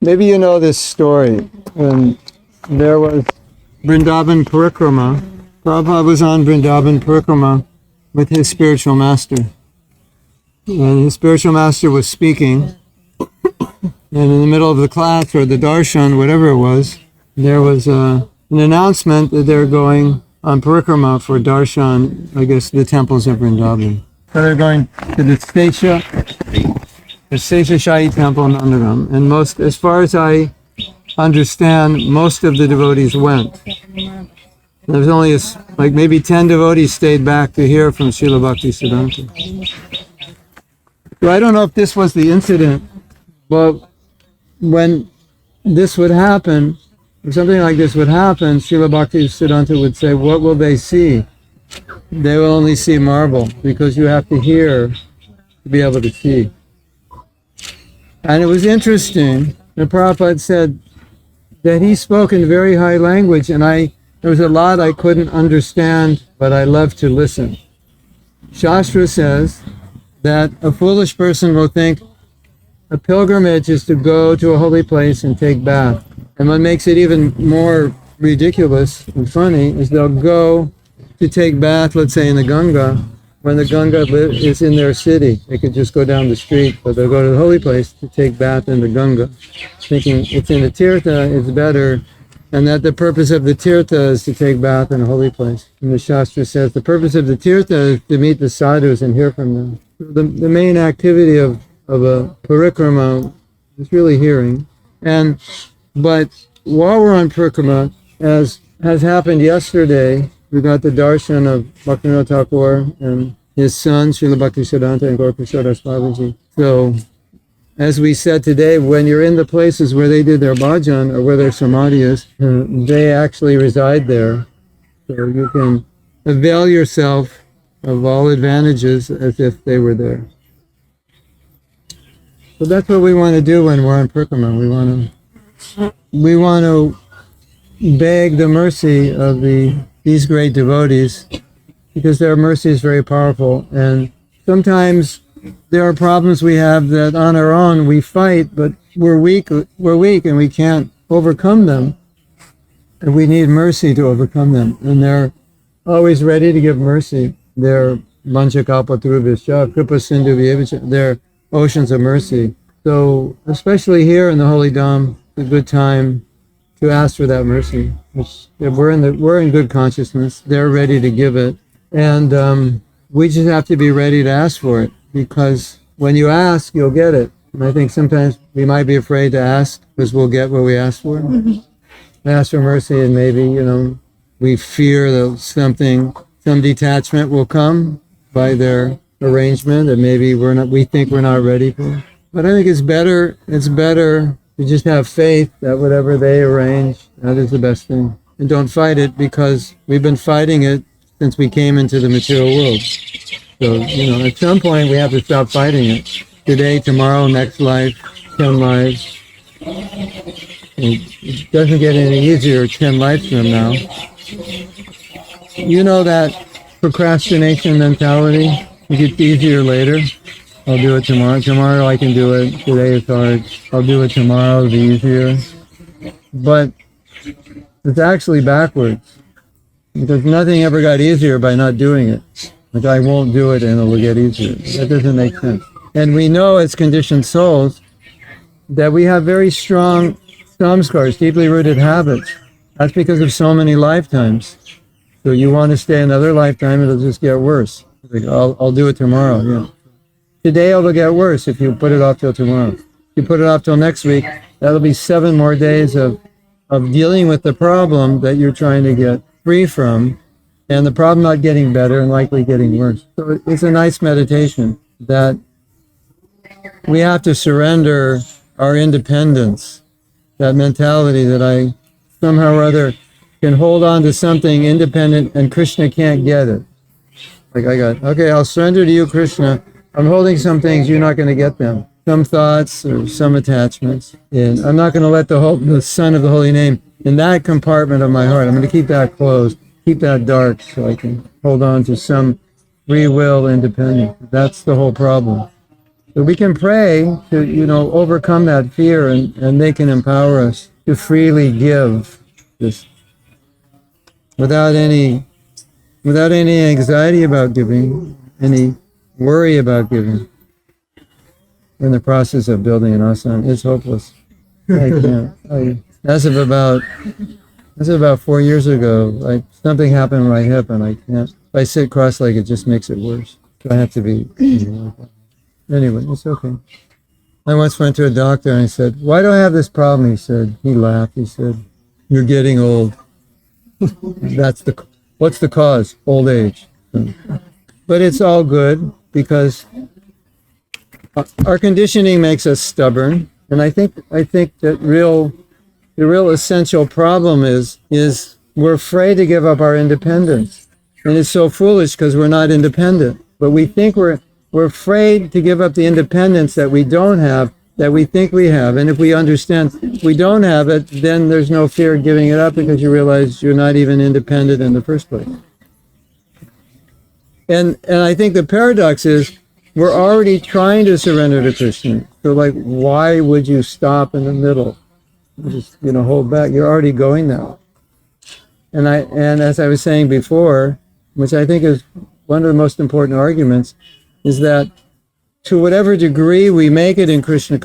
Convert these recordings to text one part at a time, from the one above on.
Maybe you know this story. When there was Vrindavan Parikrama, Prabhupada was on Vrindavan Parikrama with his spiritual master. And his spiritual master was speaking, and in the middle of the class, or the darshan, whatever it was, there was an announcement that they're going on Parikrama for darshan, I guess, the temples of Vrindavan. So they're going to the Sesha Temple in Nandagam. And most, as far as I understand, most of the devotees went. There was only like maybe 10 devotees stayed back to hear from Srila Bhaktisiddhanta. So I don't know if this was the incident, but when this would happen, or something like this would happen, Srila Bhaktisiddhanta would say, what will they see? They will only see marble, because you have to hear to be able to see. And it was interesting, the Prabhupada said that he spoke in very high language, and there was a lot I couldn't understand, but I loved to listen. Shastra says that a foolish person will think a pilgrimage is to go to a holy place and take bath. And what makes it even more ridiculous and funny is they'll go to take bath, let's say in the Ganga, when the Ganga is in their city. They could just go down the street, but they'll go to the holy place to take bath in the Ganga, thinking it's in the Tirtha, it's better, and that the purpose of the Tirtha is to take bath in a holy place. And the Shastra says the purpose of the Tirtha is to meet the sadhus and hear from them. The main activity of a parikrama is really hearing. But while we're on parikrama, as has happened yesterday, we got the darshan of Bhaktivinoda Thakur and his son, Srila Bhaktisiddhanta and Gaura Das Babaji. So, as we said today, when you're in the places where they did their bhajan or where their samadhi is, they actually reside there. So you can avail yourself of all advantages as if they were there. So that's what we want to do when we're on parikrama. We want to beg the mercy of these great devotees, because their mercy is very powerful. And sometimes there are problems we have that on our own we fight, but we're weak and we can't overcome them. And we need mercy to overcome them. And they're always ready to give mercy. They're Manchakalpatarubhyascha, Kripa Sindhu Vyevacha. They're oceans of mercy. So, especially here in the Holy Dham, it's a good time to ask for that mercy. We're in good consciousness. They're ready to give it. And we just have to be ready to ask for it, because when you ask, you'll get it. And I think sometimes we might be afraid to ask because we'll get what we ask for. Mm-hmm. Ask for mercy, and maybe, we fear that some detachment will come by their arrangement that maybe we think we're not ready for. But I think it's better to just have faith that whatever they arrange, that is the best thing. And don't fight it, because we've been fighting it since we came into the material world. So, at some point we have to stop fighting it. Today, tomorrow, next life, 10 lives. It doesn't get any easier 10 lives from now. That procrastination mentality, it gets easier later. I'll do it tomorrow. Tomorrow I can do it. Today is hard. I'll do it tomorrow. It'll be easier. But it's actually backwards, because nothing ever got easier by not doing it. Like, I won't do it and it'll get easier. That doesn't make sense. And we know as conditioned souls that we have very strong samskars, deeply rooted habits. That's because of so many lifetimes. So you want to stay another lifetime, it'll just get worse. Like, I'll do it tomorrow. Yeah. Today it'll get worse if you put it off till tomorrow. If you put it off till next week, that'll be 7 more days of dealing with the problem that you're trying to get free from, and the problem not getting better and likely getting worse. So it's a nice meditation that we have to surrender our independence, that mentality that I somehow or other can hold on to something independent and Krishna can't get it. Like, I'll surrender to you, Krishna. I'm holding some things, you're not going to get them. Some thoughts or some attachments. And I'm not going to let the sun of the holy name in that compartment of my heart. I'm going to keep that closed, keep that dark, so I can hold on to some free will independence. That's the whole problem. So we can pray to, overcome that fear, and they can empower us to freely give this without any anxiety about giving, any worry about giving. In the process of building an ashram, it's hopeless. I can't. As of about 4 years ago, something happened with my hip, and I can't. If I sit cross-legged, it just makes it worse. So I have to be. Anyway, it's okay. I once went to a doctor and I said, "Why do I have this problem?" He laughed. He said, "You're getting old." What's the cause? Old age. But it's all good because our conditioning makes us stubborn, and I think that the real essential problem is we're afraid to give up our independence, and it's so foolish because we're not independent. But we think we're afraid to give up the independence that we don't have, that we think we have, and if we understand we don't have it, then there's no fear of giving it up because you realize you're not even independent in the first place. And I think the paradox is we're already trying to surrender to Krishna. So why would you stop in the middle? Just, hold back. You're already going now. And as I was saying before, which I think is one of the most important arguments, is that to whatever degree we make it in Krishna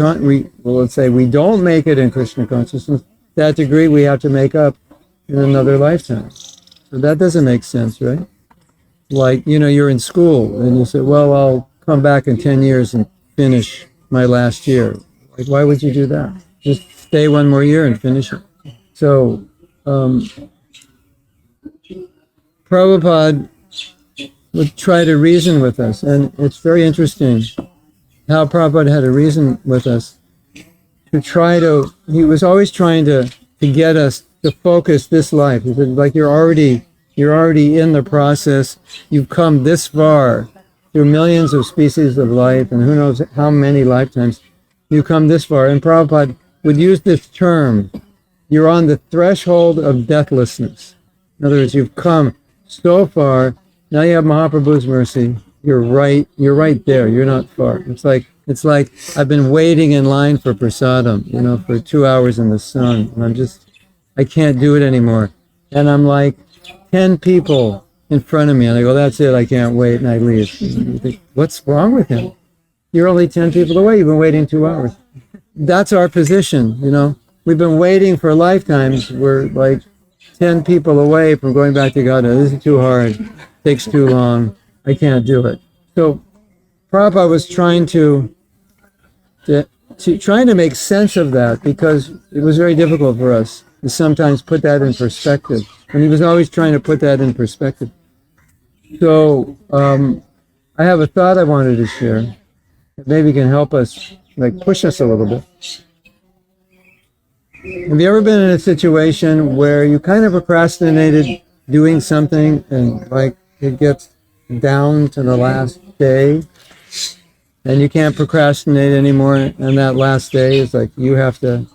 let's say we don't make it in Krishna consciousness, that degree we have to make up in another lifetime. So that doesn't make sense, right? You're in school and you say, well, I'll come back in 10 years and finish my last year. Why would you do that? Just stay one more year and finish it. So, Prabhupada would try to reason with us, and it's very interesting how Prabhupada had to reason with us he was always trying to get us to focus this life. He said, you're already in the process, you've come this far, through millions of species of life, and who knows how many lifetimes, you come this far. And Prabhupada would use this term, you're on the threshold of deathlessness. In other words, you've come so far, now you have Mahaprabhu's mercy, you're right there, you're not far. It's like I've been waiting in line for prasadam, for 2 hours in the sun, and I can't do it anymore. And I'm like 10 people in front of me, and I go, that's it, I can't wait, and I leave. And you think, what's wrong with him? You're only 10 people away, you've been waiting 2 hours. That's our position, We've been waiting for lifetimes. We're 10 people away from going back to God. This is too hard, takes too long, I can't do it. So Prabhupada was trying to make sense of that, because it was very difficult for us to sometimes put that in perspective. And he was always trying to put that in perspective. So I have a thought I wanted to share that maybe can help us, push us a little bit. Have you ever been in a situation where you kind of procrastinated doing something, and it gets down to the last day, and you can't procrastinate anymore, and that last day is you have to,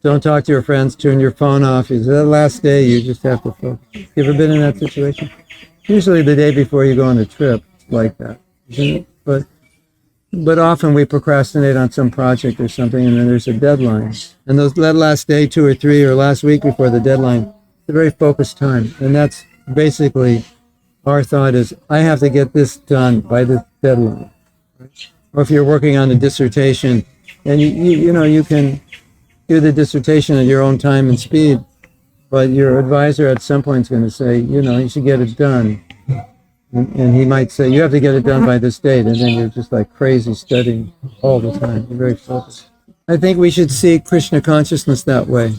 don't talk to your friends, turn your phone off. It's that last day, you just have to focus. You ever been in that situation? Usually the day before you go on a trip, like that, isn't it? But often we procrastinate on some project or something, and then there's a deadline. And that last day, 2 or 3, or last week before the deadline, it's a very focused time. And that's basically our thought is, I have to get this done by this deadline. Or if you're working on a dissertation, and you can do the dissertation at your own time and speed, but your advisor at some point is going to say, you should get it done. And he might say, you have to get it done by this date, and then you're just crazy studying all the time. You're very focused. I think we should see Krishna consciousness that way.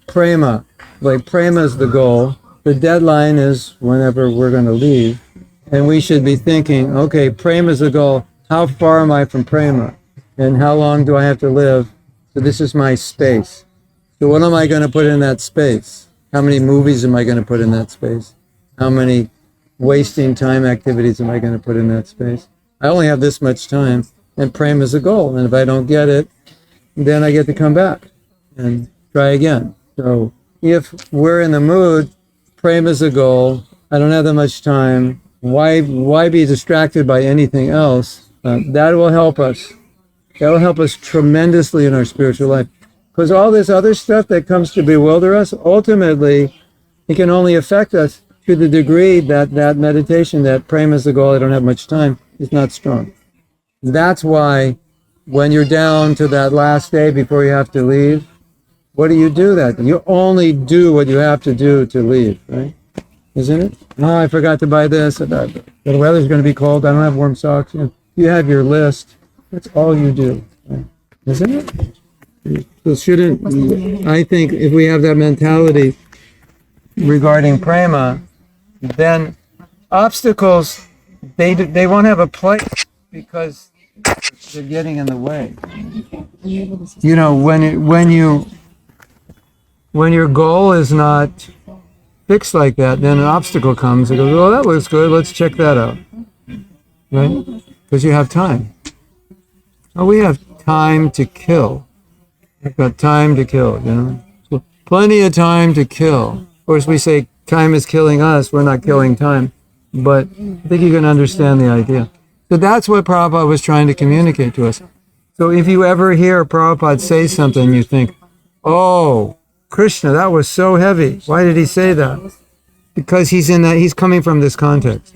Prema. Prema is the goal. The deadline is whenever we're going to leave. And we should be thinking, okay, prema is the goal. How far am I from prema? And how long do I have to live? So this is my space. So what am I going to put in that space? How many movies am I going to put in that space? How many wasting time activities am I going to put in that space? I only have this much time, and prema is a goal. And if I don't get it, then I get to come back and try again. So if we're in the mood, prema is a goal, I don't have that much time, why be distracted by anything else? That will help us. That will help us tremendously in our spiritual life. Because all this other stuff that comes to bewilder us, ultimately, it can only affect us to the degree that that meditation, that prema is the goal, I don't have much time, is not strong. That's why when you're down to that last day before you have to leave, what do? That you only do what you have to do to leave, right? Isn't it? Oh, I forgot to buy this. The weather's going to be cold. I don't have warm socks. You have your list. That's all you do, right? Isn't it? So I think if we have that mentality regarding prema, then obstacles, they won't have a place because they're getting in the way. When your goal is not fixed like that, then an obstacle comes and goes, well, that looks good, let's check that out. Right? Because you have time. Oh, we have time to kill. We've got time to kill, So plenty of time to kill. Of course, we say time is killing us, we're not killing time. But I think you can understand the idea. So that's what Prabhupada was trying to communicate to us. So if you ever hear Prabhupada say something, you think, oh, Krishna, that was so heavy. Why did he say that? Because he's coming from this context.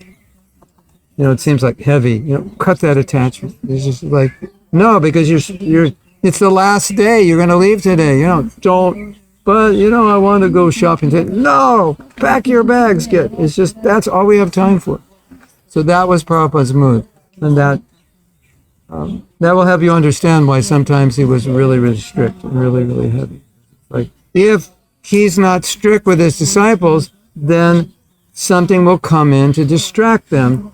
It seems like heavy. Cut that attachment. It's just like, no, because it's the last day. You're going to leave today. But I want to go shopping today. No, pack your bags. It's just, that's all we have time for. So that was Prabhupada's mood. And that will help you understand why sometimes he was really, really strict and really, really heavy. Like, if he's not strict with his disciples, then something will come in to distract them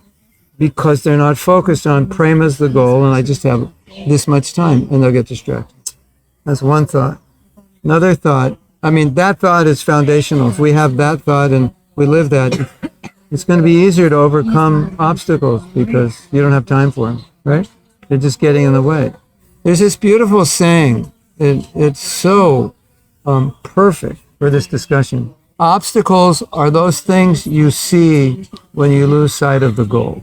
because they're not focused on prema's the goal and I just have this much time, and they'll get distracted. That's one thought. Another thought, that thought is foundational. If we have that thought and we live that, it's going to be easier to overcome obstacles because you don't have time for them, right? They're just getting in the way. There's this beautiful saying, it's so perfect for this discussion. Obstacles are those things you see when you lose sight of the goal.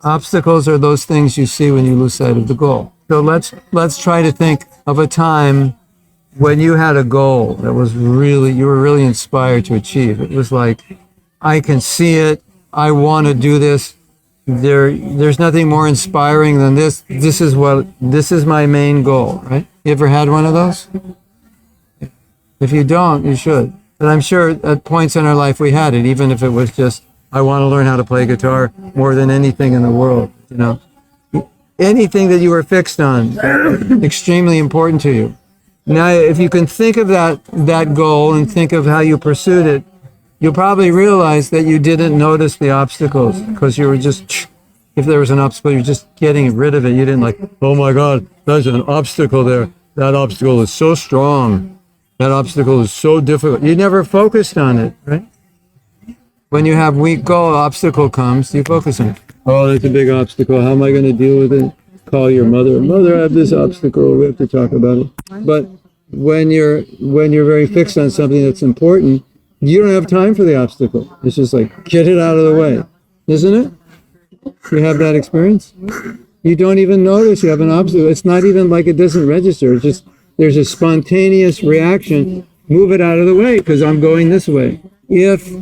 Obstacles are those things you see when you lose sight of the goal. So let's try to think of a time when you had a goal that was you were really inspired to achieve. It was like, I can see it. I want to do this. There's nothing more inspiring than this. This is my main goal, right? You ever had one of those? If you don't, you should. But I'm sure at points in our life we had it, even if it was just, I want to learn how to play guitar more than anything in the world, Anything that you were fixed on, extremely important to you. Now, if you can think of that goal and think of how you pursued it, you'll probably realize that you didn't notice the obstacles because you were just, if there was an obstacle, you're just getting rid of it. You didn't like, oh my God, there's an obstacle there. That obstacle is so strong. That obstacle is so difficult. You never focused on it, right? When you have weak goal, obstacle comes, you focus on it. Oh, that's a big obstacle. How am I going to deal with it? Call your mother. Mother, I have this obstacle. We have to talk about it. But when you're very fixed on something that's important, you don't have time for the obstacle. It's just like, get it out of the way. Isn't it? You have that experience? You don't even notice you have an obstacle. It's not even like it doesn't register. It's just, there's a spontaneous reaction. Move it out of the way because I'm going this way. If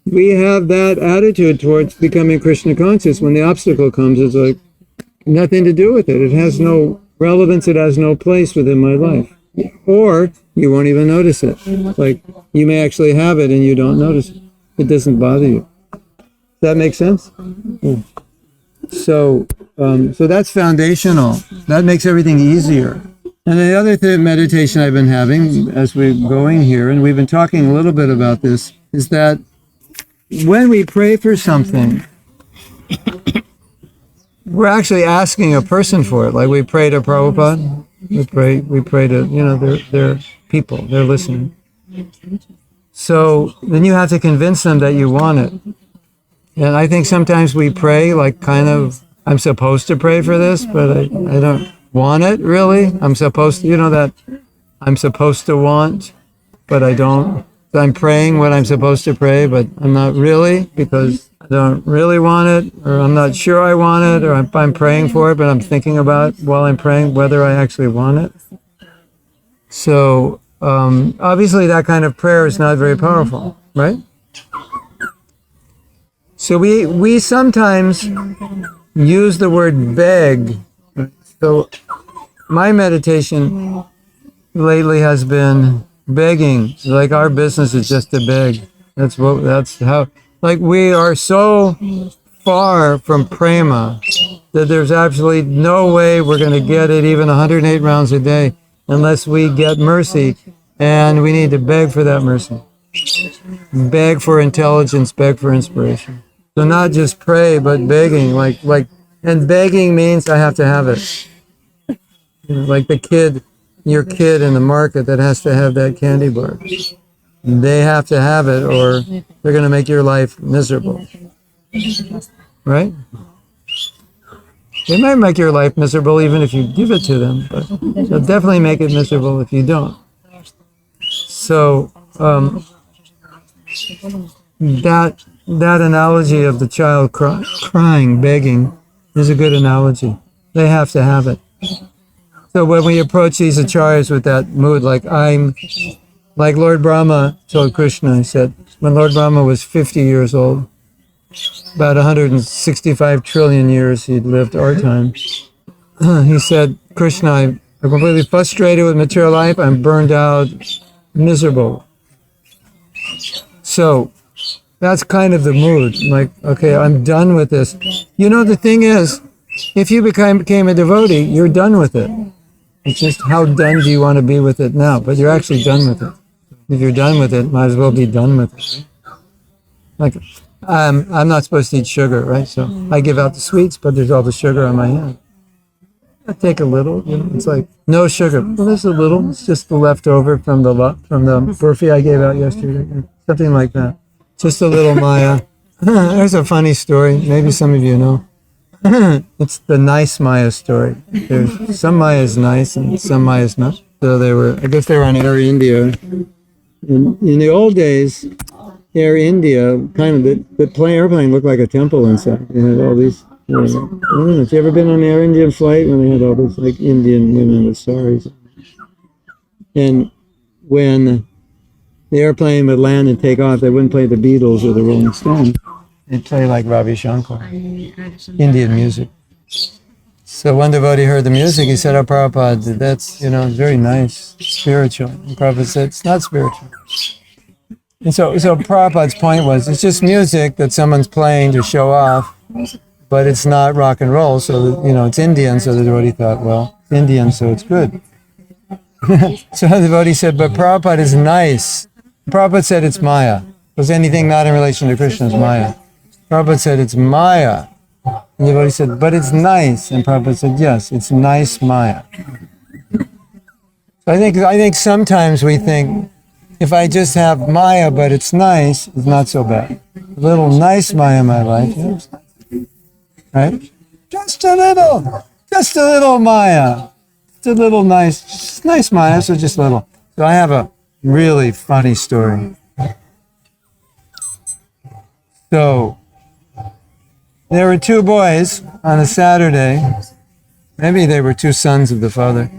we have that attitude towards becoming Krishna conscious, when the obstacle comes, it's like nothing to do with it. It has no relevance. It has no place within my life. Or you won't even notice it. Like you may actually have it and you don't notice it. It doesn't bother you. Does that make sense? Yeah. So that's foundational. That makes everything easier. And the other meditation I've been having as we're going here, and we've been talking a little bit about this, is that when we pray for something, we're actually asking a person for it. Like we pray to Prabhupada, we pray to, they're people, they're listening. So then you have to convince them that you want it. And I think sometimes we pray like kind of, I'm supposed to pray for this, but I don't want it really. I'm supposed to, that I'm supposed to want, but I don't. So I'm praying what I'm supposed to pray, but I'm not really, because I don't really want it, or I'm not sure I want it, or I'm praying for it, but I'm thinking about while I'm praying whether I actually want it. So obviously that kind of prayer is not very powerful, right? So we sometimes use the word beg. So my meditation lately has been begging. Like our business is just to beg. That's how, like we are so far from prema that there's absolutely no way we're going to get it even 108 rounds a day unless we get mercy, and we need to beg for that mercy. Beg for intelligence, beg for inspiration. So not just pray, but begging, and begging means I have to have it. Like your kid in the market that has to have that candy bar. They have to have it, or they're going to make your life miserable. Right? They might make your life miserable even if you give it to them, but they'll definitely make it miserable if you don't. So that analogy of the child crying, begging, is a good analogy. They have to have it. So when we approach these acharyas with that mood, like Lord Brahma told Krishna, he said, when Lord Brahma was 50 years old, about 165 trillion years he'd lived our time, he said, Krishna, I'm completely frustrated with material life, I'm burned out, miserable. So that's kind of the mood, like, okay, I'm done with this. You know, the thing is, if you became a devotee, you're done with it. It's just how done do you want to be with it now? But you're actually done with it. If you're done with it, might as well be done with it. Like, I'm not supposed to eat sugar, right? So I give out the sweets, but there's all the sugar on my hand. I take a little, it's like, no sugar. Well, there's a little, it's just the leftover from the burfi I gave out yesterday. Something like that. Just a little Maya. There's a funny story. Maybe some of you know. It's the nice Maya story. There's some Maya is nice and some Maya is not. So I guess they were on Air India. In the old days, Air India, kind of, the airplane looked like a temple inside. It had all these, I don't know, have you ever been on an Air India flight when they had all these like Indian women with saris? And when the airplane would land and take off, they wouldn't play the Beatles or the Rolling Stones. They'd play like Ravi Shankar, Indian music. So one devotee heard the music, he said, oh, Prabhupada, that's, very nice, spiritual. And Prabhupada said, it's not spiritual. And so Prabhupada's point was, it's just music that someone's playing to show off, but it's not rock and roll, so, it's Indian, so the devotee thought, well, it's Indian, so it's good. So the devotee said, but Prabhupada is nice. Prabhupada said it's Maya. Was anything not in relation to Krishna is Maya. Prabhupada said it's Maya. And the devotee said, but it's nice. And Prabhupada said, yes, it's nice Maya. So I think sometimes we think, if I just have Maya, but it's nice, it's not so bad. A little nice Maya in my life, right? Just a little Maya. Just a little nice Maya, so just a little. So I have a really funny story. So there were two boys on a Saturday. Maybe they were two sons of the father.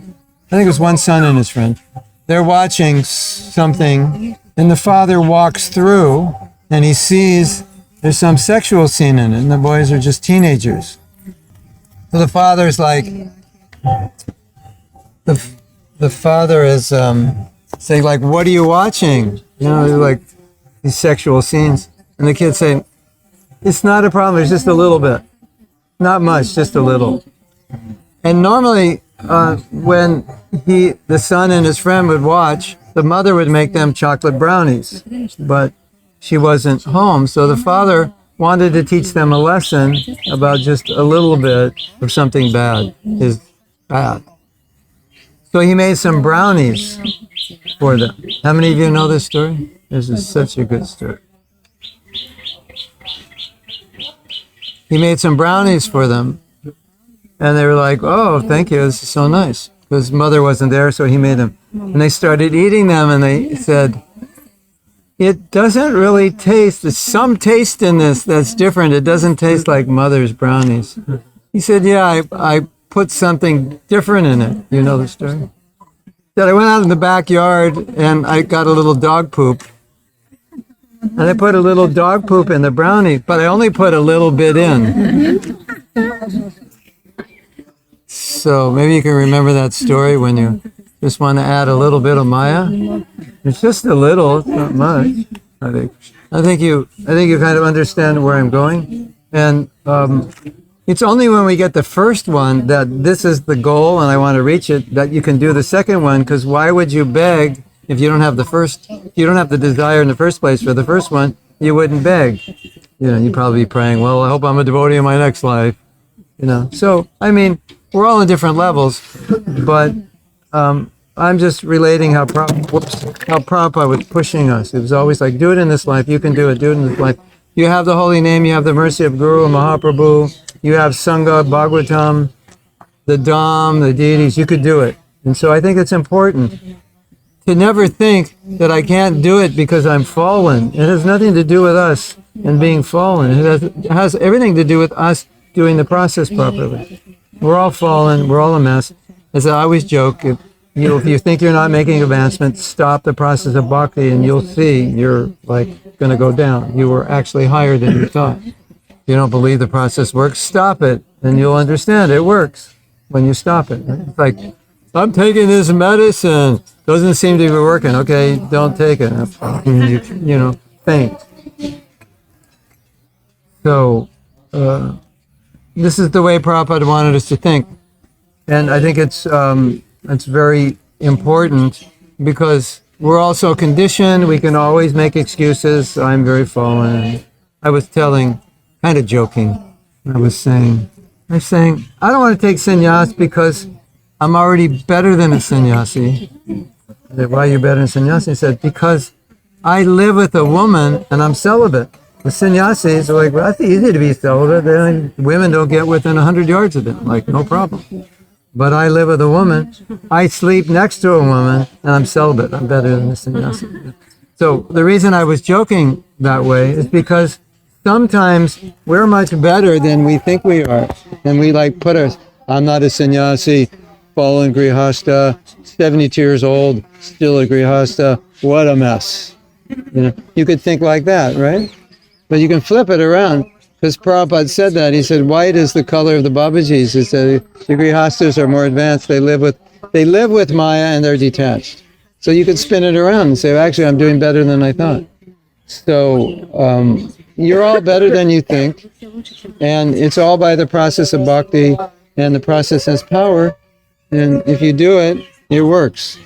I think it was one son and his friend. They're watching something, and the father walks through, and he sees there's some sexual scene in it, and the boys are just teenagers. So the father's like, the father is saying, like, what are you watching? Like these sexual scenes. And the kids say, it's not a problem, it's just a little bit. Not much, just a little. And normally, when the son and his friend would watch, the mother would make them chocolate brownies. But she wasn't home, so the father wanted to teach them a lesson about just a little bit of something bad is bad. So he made some brownies for them. How many of you know this story? This is such a good story. He made some brownies for them, and they were like, oh, thank you, this is so nice. Because mother wasn't there, so he made them. And they started eating them, and they said, it doesn't really taste, there's some taste in this that's different. It doesn't taste like mother's brownies. He said, yeah, I put something different in it. You know the story? That I went out in the backyard and I got a little dog poop. And I put a little dog poop in the brownie, but I only put a little bit in. So maybe you can remember that story when you just want to add a little bit of Maya. It's just a little, it's not much. I think you kind of understand where I'm going. And it's only when we get the first one that this is the goal and I want to reach it that you can do the second one, because why would you beg if you don't have the first, you don't have the desire in the first place for the first one, you wouldn't beg. You know, you'd probably be praying, well, I hope I'm a devotee in my next life. You know, so, I mean, we're all on different levels, but I'm just relating how Prabhupada was pushing us. It was always like, do it in this life, you can do it in this life. You have the holy name, you have the mercy of Guru Mahaprabhu, you have Sangha, Bhagavatam, the Dham, the deities, you could do it. And so I think it's important to never think that I can't do it because I'm fallen. It has nothing to do with us and being fallen. It has everything to do with us doing the process properly. We're all fallen, we're all a mess. As I always joke, if you think you're not making advancement, stop the process of bhakti and you'll see you're like going to go down. You were actually higher than you thought. You don't believe the process works, stop it and you'll understand it works when you stop it. It's like, I'm taking this medicine, doesn't seem to be working. Okay, don't take it. You know, faint. So, this is the way Prabhupada wanted us to think. And I think it's very important because we're also conditioned. We can always make excuses. I'm very fallen. I was telling, kind of joking, I was saying, I don't want to take sannyas because I'm already better than a sannyasi. I said, why are you better than a sannyasi? He said, because I live with a woman and I'm celibate. The sannyasis are like, well, that's easy to be celibate. Women don't get within 100 yards of them. Like, no problem. But I live with a woman. I sleep next to a woman and I'm celibate. I'm better than a sannyasi. So the reason I was joking that way is because sometimes we're much better than we think we are. And we like put us, I'm not a sannyasi, fallen grihasta, 72 years old, still a grihasta, what a mess. You know, you could think like that, right? But you can flip it around, because Prabhupada said that. He said, white is the color of the Babajis. He said, the grihastas are more advanced, they live with Maya and they're detached. So you could spin it around and say, well, actually, I'm doing better than I thought. So, you're all better than you think, and it's all by the process of bhakti, and the process has power. And if you do it, it works.